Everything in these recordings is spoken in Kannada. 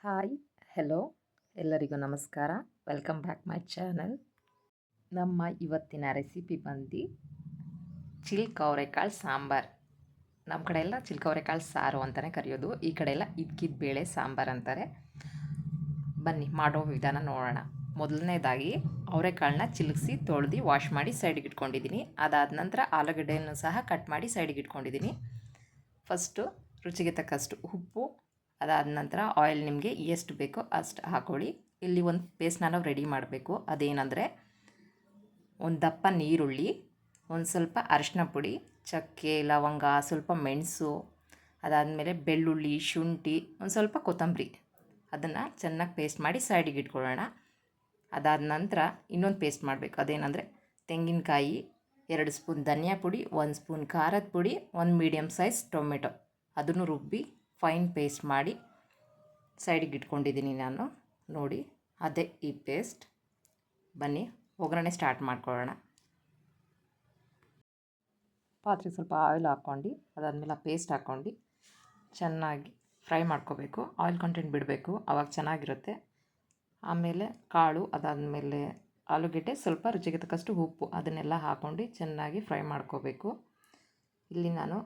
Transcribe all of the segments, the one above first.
ಹಾಯ್ ಹೆಲೋ ಎಲ್ಲರಿಗೂ ನಮಸ್ಕಾರ. Welcome back my channel. ನಮ್ಮ ಇವತ್ತಿನ ರೆಸಿಪಿ ಬಂದು ಚಿಲ್ಕವರೆಕಾಳು ಸಾಂಬಾರು. ನಮ್ಮ ಕಡೆ ಎಲ್ಲ ಚಿಲ್ಕವರೆಕಾಳು ಸಾರು ಅಂತಲೇ ಕರೆಯೋದು, ಈ ಕಡೆ ಎಲ್ಲ ಇದ್ಕಿದ ಬೇಳೆ ಸಾಂಬಾರು ಅಂತಾರೆ. ಬನ್ನಿ ಮಾಡೋ ವಿಧಾನ ನೋಡೋಣ. ಮೊದಲನೇದಾಗಿ ಅವರೆಕಾಳನ್ನ ಚಿಲುಕಿಸಿ ತೊಳೆದು ವಾಶ್ ಮಾಡಿ ಸೈಡಿಗೆ ಇಟ್ಕೊಂಡಿದ್ದೀನಿ. ಅದಾದ ನಂತರ ಆಲೂಗಡ್ಡೆಯನ್ನು ಸಹ ಕಟ್ ಮಾಡಿ ಸೈಡಿಗೆ ಇಟ್ಕೊಂಡಿದ್ದೀನಿ. ಫಸ್ಟು ರುಚಿಗೆ ತಕ್ಕಷ್ಟು ಉಪ್ಪು, ಅದಾದ ನಂತರ ಆಯಿಲ್ ನಿಮಗೆ ಎಷ್ಟು ಬೇಕೋ ಅಷ್ಟು ಹಾಕ್ಕೊಳ್ಳಿ. ಇಲ್ಲಿ ಒಂದು ಪೇಸ್ಟ್ನ ನಾವು ರೆಡಿ ಮಾಡಬೇಕು. ಅದೇನೆಂದರೆ ಒಂದು ದಪ್ಪ ನೀರುಳ್ಳಿ, ಒಂದು ಸ್ವಲ್ಪ ಅರಿಶಿನ ಪುಡಿ, ಚಕ್ಕೆ, ಲವಂಗ, ಸ್ವಲ್ಪ ಮೆಣಸು, ಅದಾದಮೇಲೆ ಬೆಳ್ಳುಳ್ಳಿ, ಶುಂಠಿ, ಒಂದು ಸ್ವಲ್ಪ ಕೊತ್ತಂಬರಿ, ಅದನ್ನು ಚೆನ್ನಾಗಿ ಪೇಸ್ಟ್ ಮಾಡಿ ಸೈಡಿಗೆ ಇಟ್ಕೊಳ್ಳೋಣ. ಅದಾದ ನಂತರ ಇನ್ನೊಂದು ಪೇಸ್ಟ್ ಮಾಡಬೇಕು. ಅದೇನೆಂದರೆ ತೆಂಗಿನಕಾಯಿ, 2 ಸ್ಪೂನ್ ಧನಿಯಾ ಪುಡಿ, 1 ಸ್ಪೂನ್ ಖಾರದ ಪುಡಿ, 1 ಮೀಡಿಯಮ್ ಸೈಜ್ ಟೊಮೆಟೊ, ಅದನ್ನು ರುಬ್ಬಿ ಫೈನ್ ಪೇಸ್ಟ್ ಮಾಡಿ ಸೈಡಿಗೆ ಇಟ್ಕೊಂಡಿದ್ದೀನಿ ನಾನು. ನೋಡಿ, ಅದೇ ಈ ಪೇಸ್ಟ್. ಬನ್ನಿ ಒಗ್ಗರಣೆ ಸ್ಟಾರ್ಟ್ ಮಾಡ್ಕೊಳ್ಳೋಣ. ಪಾತ್ರೆಗೆ ಸ್ವಲ್ಪ ಆಯಿಲ್ ಹಾಕ್ಕೊಂಡು, ಅದಾದಮೇಲೆ ಆ ಪೇಸ್ಟ್ ಹಾಕ್ಕೊಂಡು ಚೆನ್ನಾಗಿ ಫ್ರೈ ಮಾಡ್ಕೋಬೇಕು. ಆಯಿಲ್ ಕಂಟೆಂಟ್ ಬಿಡಬೇಕು, ಆವಾಗ ಚೆನ್ನಾಗಿರುತ್ತೆ. ಆಮೇಲೆ ಕಾಳು, ಅದಾದಮೇಲೆ ಆಲೂಗೆಡ್ಡೆ, ಸ್ವಲ್ಪ ರುಚಿಗೆ ತಕ್ಕಷ್ಟು ಉಪ್ಪು, ಅದನ್ನೆಲ್ಲ ಹಾಕ್ಕೊಂಡು ಚೆನ್ನಾಗಿ ಫ್ರೈ ಮಾಡ್ಕೋಬೇಕು. ಇಲ್ಲಿ ನಾನು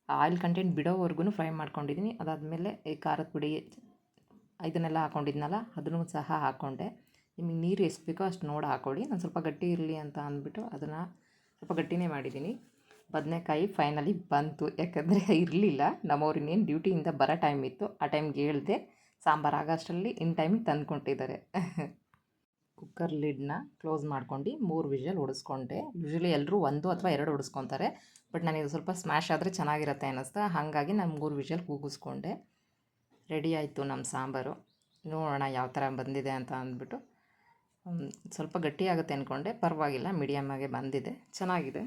ಆಯಿಲ್ ಕಂಟೆಂಟ್ ಬಿಡೋವರೆಗೂ ಫ್ರೈ ಮಾಡ್ಕೊಂಡಿದ್ದೀನಿ. ಅದಾದಮೇಲೆ ಈ ಖಾರದ ಪುಡಿ ಇದನ್ನೆಲ್ಲ ಹಾಕ್ಕೊಂಡಿದ್ನಲ್ಲ, ಅದನ್ನು ಸಹ ಹಾಕ್ಕೊಂಡೆ. ನಿಮಗೆ ನೀರು ಎಷ್ಟು ಬೇಕೋ ಅಷ್ಟು ನೋಡಿ ಹಾಕ್ಕೊಳ್ಳಿ. ನಾನು ಸ್ವಲ್ಪ ಗಟ್ಟಿ ಇರಲಿ ಅಂತ ಅಂದ್ಬಿಟ್ಟು ಅದನ್ನು ಸ್ವಲ್ಪ ಗಟ್ಟಿನೇ ಮಾಡಿದ್ದೀನಿ. ಬದನೆಕಾಯಿ ಫೈನಲಿ ಬಂತು, ಯಾಕಂದರೆ ಇರಲಿಲ್ಲ. ನಮ್ಮವ್ರು ಇನ್ನೇನು ಡ್ಯೂಟಿಯಿಂದ ಬರೋ ಟೈಮ್ ಇತ್ತು, ಆ ಟೈಮ್ಗೆ ಹೇಳಿದೆ. ಸಾಂಬಾರು ಆಗೋಷ್ಟರಲ್ಲಿ ಇನ್ ಟೈಮಿಗೆ ತಂದುಕೊಟ್ಟಿದ್ದಾರೆ. ಕುಕ್ಕರ್ ಲಿಡ್ನ ಕ್ಲೋಸ್ ಮಾಡ್ಕೊಂಡು 3 ವಿಷಲ್ ಹೊಡಿಸ್ಕೊಂಡೆ. ಯೂಶ್ವಲಿ ಎಲ್ಲರೂ 1 ಅಥವಾ 2 ಹೊಡಿಸ್ಕೊತಾರೆ, ಬಟ್ ನನಗೆ ಸ್ವಲ್ಪ ಸ್ಮ್ಯಾಶ್ ಆದರೆ ಚೆನ್ನಾಗಿರುತ್ತೆ ಅನ್ನಿಸ್ತಾ, ಹಾಗಾಗಿ ನಾನು 3 ವಿಷಲ್ ಕೂಗಿಸ್ಕೊಂಡೆ. ರೆಡಿ ಆಯಿತು ನಮ್ಮ ಸಾಂಬಾರು. ನೋಡೋಣ ಯಾವ ಥರ ಬಂದಿದೆ ಅಂತ ಅಂದ್ಬಿಟ್ಟು. ಸ್ವಲ್ಪ ಗಟ್ಟಿಯಾಗುತ್ತೆ ಅಂದ್ಕೊಂಡೆ, ಪರವಾಗಿಲ್ಲ, ಮೀಡಿಯಮ್ಮಾಗೆ ಬಂದಿದೆ, ಚೆನ್ನಾಗಿದೆ.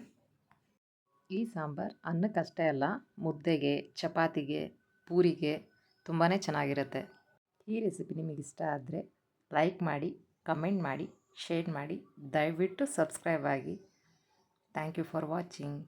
ಈ ಸಾಂಬಾರು ಅನ್ನಕ್ಕಷ್ಟೇ ಅಲ್ಲ, ಮುದ್ದೆಗೆ, ಚಪಾತಿಗೆ, ಪೂರಿಗೆ ತುಂಬಾ ಚೆನ್ನಾಗಿರುತ್ತೆ. ಈ ರೆಸಿಪಿ ನಿಮಗೆ ಇಷ್ಟ ಆದರೆ ಲೈಕ್ ಮಾಡಿ, ಕಮೆಂಟ್ ಮಾಡಿ, ಶೇರ್ ಮಾಡಿ, ದಯವಿಟ್ಟು ಸಬ್ಸ್ಕ್ರೈಬ್ ಆಗಿ. Thank you for watching.